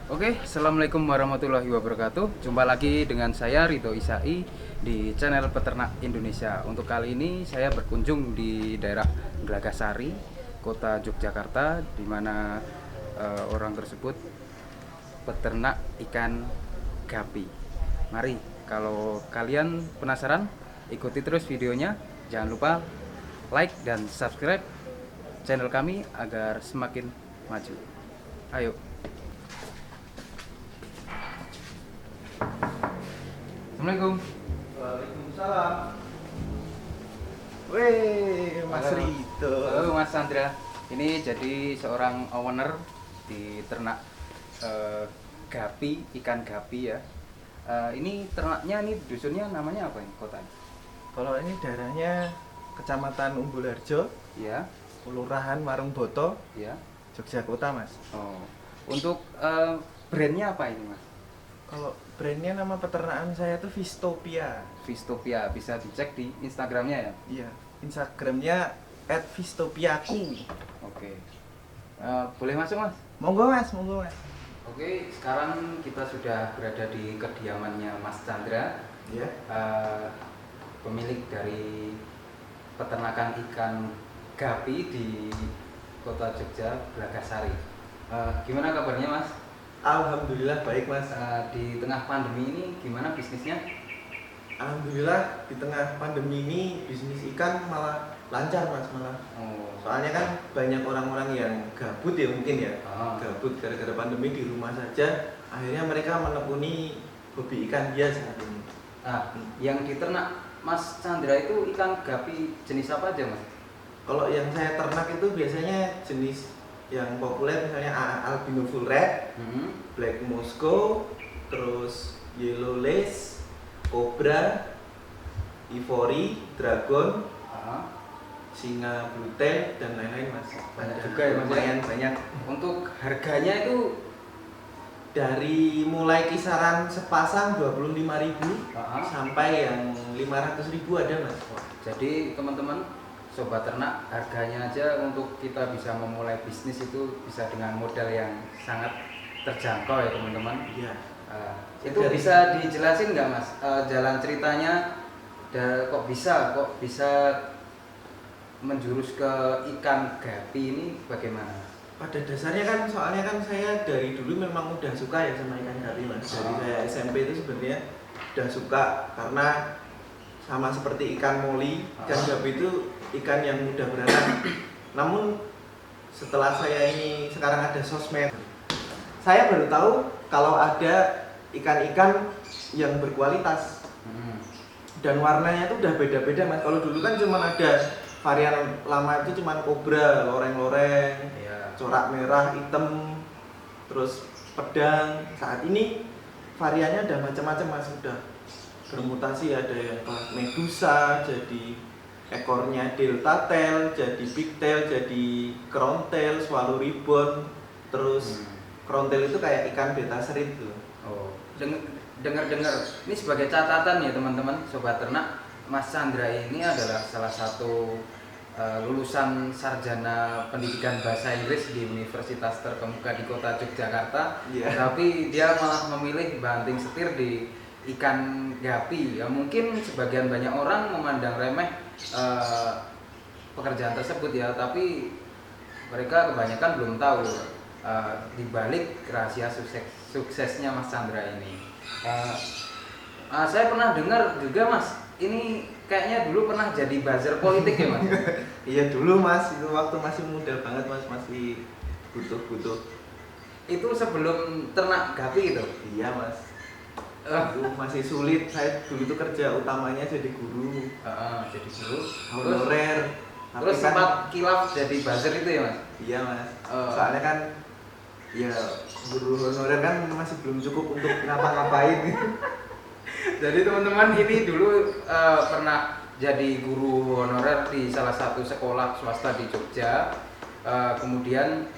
Oke, Assalamualaikum warahmatullahi wabarakatuh. Jumpa lagi dengan saya Ridho Isai di channel Peternak Indonesia. Untuk kali ini saya berkunjung di daerah Glagahsari, kota Yogyakarta, di mana orang tersebut peternak ikan gapi. Mari, kalau kalian penasaran, ikuti terus videonya. Jangan lupa like dan subscribe channel kami agar semakin maju. Ayo. Assalamualaikum. Waalaikumsalam. Weh, Mas Halo. Rito. Halo Mas Sandra. Ini jadi seorang owner di ternak gapi, ikan gapi ya. Ini ternaknya, ini dusunnya namanya apa ini kotanya? Kalau ini daerahnya Kecamatan Umbulharjo, Ya, Kelurahan Warungboto, ya. Yogyakarta, Mas. Oh, untuk brandnya apa ini Mas? Kalau brandnya nama peternakan saya tuh Vistopia. Vistopia, bisa dicek di Instagramnya ya. Iya, Instagramnya @vistopiaku. Oke. Boleh masuk Mas? Monggo Mas, monggo Mas. Oke, sekarang kita sudah berada di kediamannya Mas Chandra. Ya. Pemilik dari peternakan ikan gapi di kota Jogja, Glagahsari. Gimana kabarnya Mas? Alhamdulillah baik Mas. Di tengah pandemi ini gimana bisnisnya? Alhamdulillah di tengah pandemi ini bisnis ikan malah lancar Mas, malah. Oh, Soalnya kan banyak orang-orang yang gabut ya mungkin ya. ah. Gabut gara-gara pandemi di rumah saja. Akhirnya mereka menekuni hobi ikan hias saat ini. Yang diternak Mas Chandra itu ikan gapi jenis apa aja Mas? Kalau yang saya ternak itu biasanya jenis yang populer misalnya albino full red, black Moscow, terus yellow lace, cobra, ivory, dragon, Ah, singa blue tail dan lain-lain Mas. Banyak Ada juga ya, Mas, ya? lumayan banyak. Untuk harganya itu Dari mulai kisaran sepasang 25.000 sampai yang 500.000 ada Mas. jadi teman-teman sobat ternak, harganya aja untuk kita bisa memulai bisnis itu bisa dengan modal yang sangat terjangkau ya teman-teman. Iya. Itu bisa dijelasin nggak Mas, jalan ceritanya kok bisa menjurus ke ikan gapi ini bagaimana? Pada dasarnya kan soalnya kan saya dari dulu memang udah suka ya sama ikan gapi Mas. Dari saya SMP itu sebenarnya udah suka karena sama seperti ikan moli, ikan gapi itu ikan yang mudah beranak. Namun setelah saya ini sekarang ada sosmed, saya baru tahu kalau ada ikan-ikan yang berkualitas dan warnanya itu udah beda-beda Mas. Kalau dulu kan cuma ada varian lama itu cuma kobra, loreng-loreng, corak merah, hitam, terus pedang. Saat ini variannya ada macam-macam Mas, sudah bermutasi, ada yang kelas medusa, jadi ekornya delta tail, jadi big tail, jadi crown tail, swallow ribbon, terus crown tail itu kayak ikan beta shrimp tuh. Oh, dengar-dengar ini sebagai catatan ya teman-teman sobat ternak, Mas Chandra ini adalah salah satu lulusan sarjana pendidikan bahasa Inggris di universitas terkemuka di kota Yogyakarta. Tapi dia malah memilih banting setir di ikan gapi. Ya mungkin sebagian banyak orang memandang remeh pekerjaan tersebut ya, tapi mereka kebanyakan belum tahu di balik rahasia suksesnya Mas Chandra ini. Saya pernah dengar juga Mas, ini kayaknya dulu pernah jadi buzzer politik ya Mas? Iya dulu Mas, itu waktu masih muda banget Mas, masih butuh-butuh. Itu sebelum ternak gapi gitu? Iya Mas. Itu masih sulit, saya dulu tuh kerja utamanya jadi guru. Jadi guru. Honorer. Terus Kan, sempat kilaf jadi buzzer itu ya Mas? iya Mas. Soalnya kan ya guru honorer kan masih belum cukup untuk ngapa-ngapain. Jadi teman-teman ini dulu pernah jadi guru honorer di salah satu sekolah swasta di Jogja. Kemudian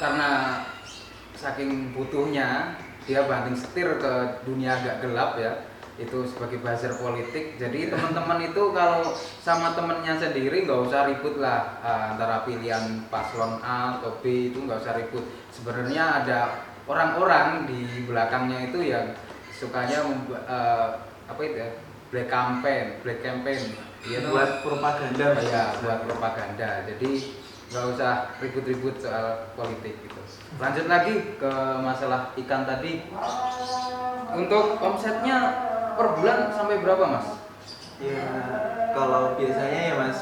karena saking butuhnya dia banting setir ke dunia agak gelap ya. itu sebagai buzzer politik. Jadi teman-teman itu kalau sama temennya sendiri nggak usah ribut lah, antara pilihan paslon A atau B itu nggak usah ribut. Sebenarnya ada orang-orang di belakangnya itu yang sukanya apa itu ya, black campaign Ya, buat propaganda Mas. ya buat propaganda. Jadi nggak usah ribut-ribut soal politik gitu. Lanjut lagi ke masalah ikan tadi. Untuk omsetnya per bulan sampai berapa Mas? Ya, kalau biasanya ya Mas,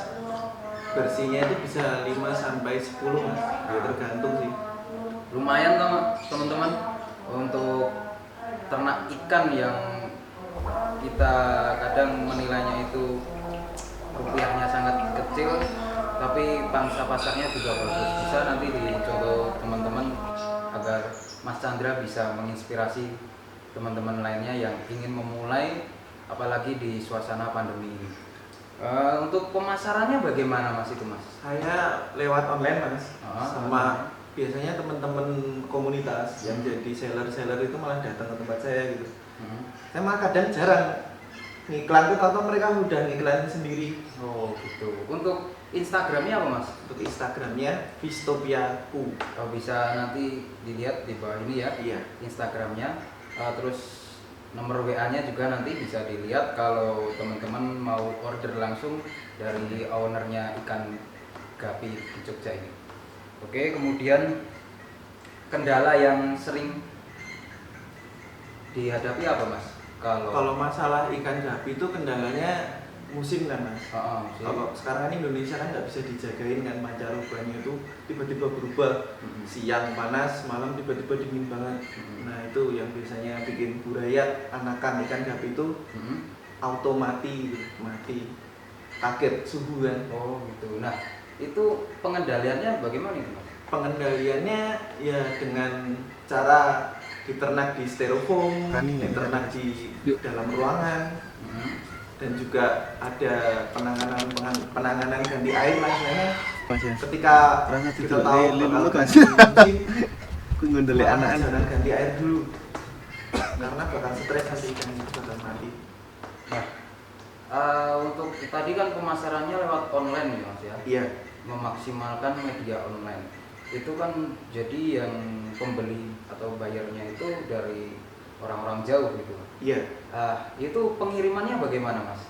bersihnya itu bisa 5 sampai 10 Mas. Ya tergantung sih. Lumayan teman-teman untuk ternak ikan yang kita kadang menilainya itu rupiahnya sangat kecil, tapi pangsa pasarnya juga bagus. Bisa nanti dicontoh teman-teman agar Mas Chandra bisa menginspirasi teman-teman lainnya yang ingin memulai, apalagi di suasana pandemi ini. Untuk pemasarannya bagaimana Mas itu Mas? Saya lewat online Mas, sama online. biasanya teman-teman komunitas yang jadi seller-seller itu malah datang ke tempat saya gitu. Saya malah kadang jarang ngiklan tuh, atau mereka udah ngiklanin sendiri. Oh gitu. Untuk Instagramnya apa Mas? Untuk Instagramnya Vistopiaku. Oh, bisa nanti dilihat di bawah ini ya. Iya. Instagramnya. Terus nomor WA-nya juga nanti bisa dilihat kalau teman-teman mau order langsung dari ownernya ikan gapi di Jogja ini. Oke, kemudian kendala yang sering dihadapi apa Mas? Kalau masalah ikan gapi itu kendalanya musim kan Mas. Kalau sekarang kan Indonesia kan nggak bisa dijagain kan, pancarobanya itu tiba-tiba berubah. Siang panas, malam tiba-tiba dingin banget. Nah itu yang biasanya bikin burayat anakan ikan gapi itu auto mati gitu, mati, kaget suhu kan. Oh gitu. Nah itu pengendaliannya bagaimana itu Mas? Pengendaliannya ya dengan cara diternak di styrofoam, diternak di dalam ruangan, dan juga ada penanganan ganti air lah istilahnya. Ketika kita tahu bakal ganti musim, jangan ganti air dulu, karena bakal stres nanti ikan itu bakal mati. Nah, untuk tadi kan pemasarannya lewat online ya Mas ya? Iya. Memaksimalkan media online. Itu kan jadi yang pembeli atau bayarnya itu dari orang-orang jauh gitu. Iya. Itu pengirimannya bagaimana Mas?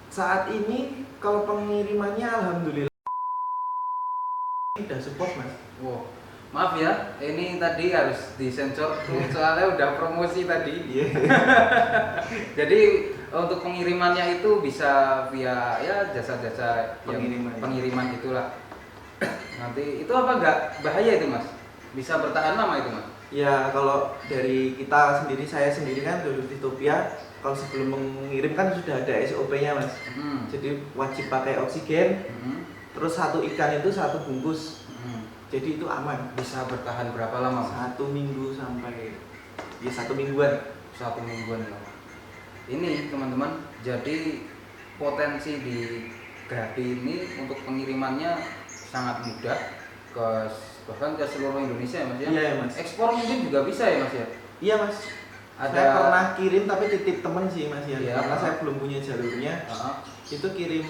Saat ini kalau pengirimannya alhamdulillah udah support Mas. Wow. Maaf ya, ini tadi harus disensor soalnya udah promosi tadi. Iya. Jadi untuk pengirimannya itu bisa via ya jasa-jasa pengiriman itulah. Nanti itu apa enggak bahaya itu Mas? Bisa bertahan lama itu Mas? Ya kalau dari kita sendiri, saya sendiri kan dari Vitopia, kalau sebelum mengirim kan sudah ada SOP-nya Mas. Jadi wajib pakai oksigen. Terus satu ikan itu satu bungkus. Jadi itu aman. Bisa bertahan berapa lama Mas? 1 minggu sampai ya 1 mingguan. 1 mingguan ya. Ini teman-teman, jadi potensi di gapi ini untuk pengirimannya sangat mudah bahkan ke seluruh Indonesia ya Mas ya? Iya ya Mas. Ekspor mungkin juga bisa ya Mas ya? Iya Mas. Saya pernah kirim tapi titip temen sih Mas ya. Iya, karena saya belum punya jalurnya. Itu kirim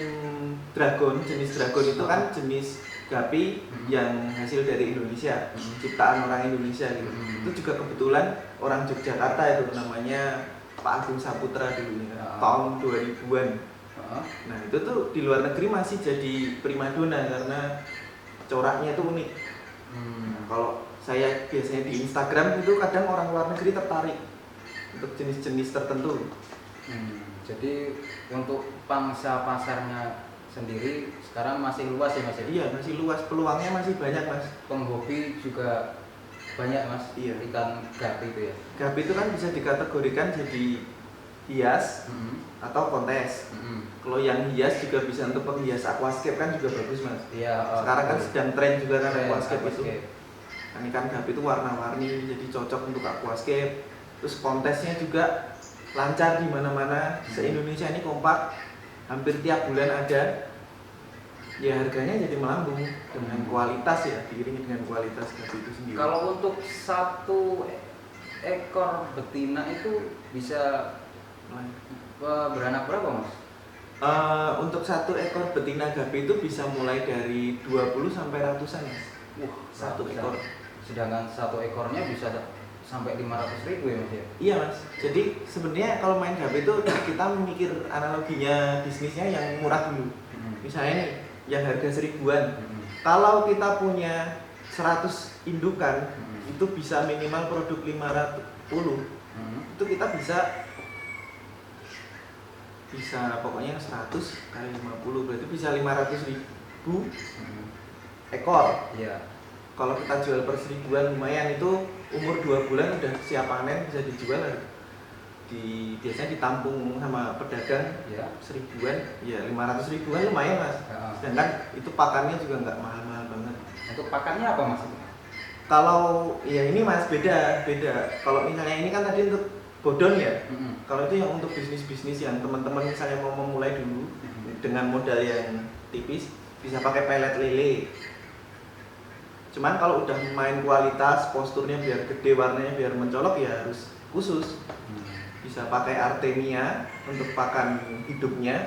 dragon, jenis dragon itu kan jenis gapi yang hasil dari Indonesia, ciptaan orang Indonesia gitu. Itu juga kebetulan orang Yogyakarta itu, namanya Pak Agung Saputra dulu tahun 2000-an. Nah itu tuh di luar negeri masih jadi primadona karena coraknya itu unik. Kalau saya biasanya di Instagram itu kadang orang luar negeri tertarik untuk jenis-jenis tertentu. Jadi untuk pangsa pasarnya sendiri sekarang masih luas ya Mas? Iya masih luas, peluangnya masih banyak Mas. Penghobi juga banyak Mas. Iya. Ikan gapi itu ya. Gapi itu kan bisa dikategorikan jadi hias atau kontes. Kalau yang hias juga bisa untuk penghias aquascape kan juga bagus Mas. Iya. Sekarang kan sedang tren juga kan aquascape itu. Kan ikan gapi itu warna-warni jadi cocok untuk aquascape. Terus kontesnya juga lancar di mana-mana. Se-Indonesia ini kompak, hampir tiap bulan ada. Ya harganya jadi melambung dengan kualitas ya, diiringi dengan kualitas gapi itu sendiri. Kalau untuk 1 ekor betina itu bisa beranak berapa Mas? Untuk 1 ekor betina gapi itu bisa mulai dari 20 sampai ratusan Mas. 1 ekor. Sedangkan 1 ekornya bisa sampai 500.000 ya Mas ya? Iya Mas, jadi sebenarnya kalau main gape itu kita memikir analoginya bisnisnya yang murah dulu. Misalnya nih, yang harga 1000-an. Kalau kita punya 100 indukan, itu bisa minimal produk 510. Itu kita bisa pokoknya 100 kali 50 berarti bisa 500.000 ekor. Iya. Kalau kita jual per 1000-an lumayan, itu umur 2 bulan udah siap panen, bisa dijual. Biasanya ditampung sama pedagang Ya. 1000-an, ya 500.000-an lumayan Mas. Ya. Sedangkan itu pakannya juga nggak mahal-mahal banget. Untuk pakannya apa Mas? Kalau ya ini Mas beda. Kalau misalnya ini kan tadi untuk bodon ya. Kalau itu yang untuk bisnis yang teman-teman misalnya mau memulai dulu dengan modal yang tipis, bisa pakai pelet lele. Cuman kalau udah main kualitas, posturnya biar gede, warnanya biar mencolok, ya harus khusus. Bisa pakai Artemia untuk pakan hidupnya,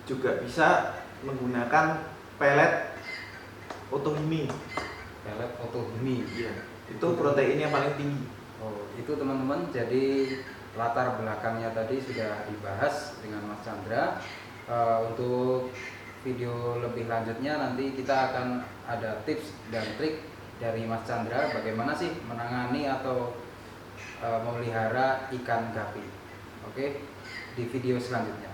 juga bisa menggunakan pelet Otohime. Pelet Otohime. Iya. Itu proteinnya paling tinggi. Oh, itu teman-teman, jadi latar belakangnya tadi sudah dibahas dengan Mas Chandra. Untuk video lebih lanjutnya nanti kita akan ada tips dan trik dari Mas Chandra bagaimana sih menangani atau memelihara ikan gapi. Oke, di video selanjutnya.